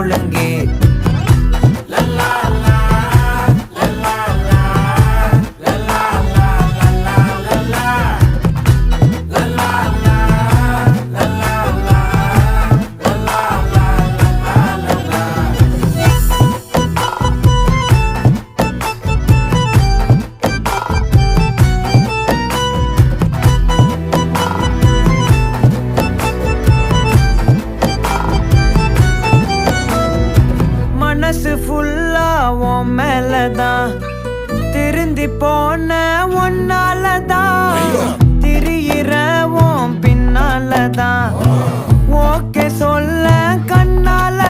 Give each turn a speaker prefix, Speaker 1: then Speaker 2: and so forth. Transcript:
Speaker 1: ஒழுங்கு. மனசு ஃபுல்லா உன் மேலதான், திருந்தி போன ஒன்னாலதான், திரியிற உன் பின்னாலதான்.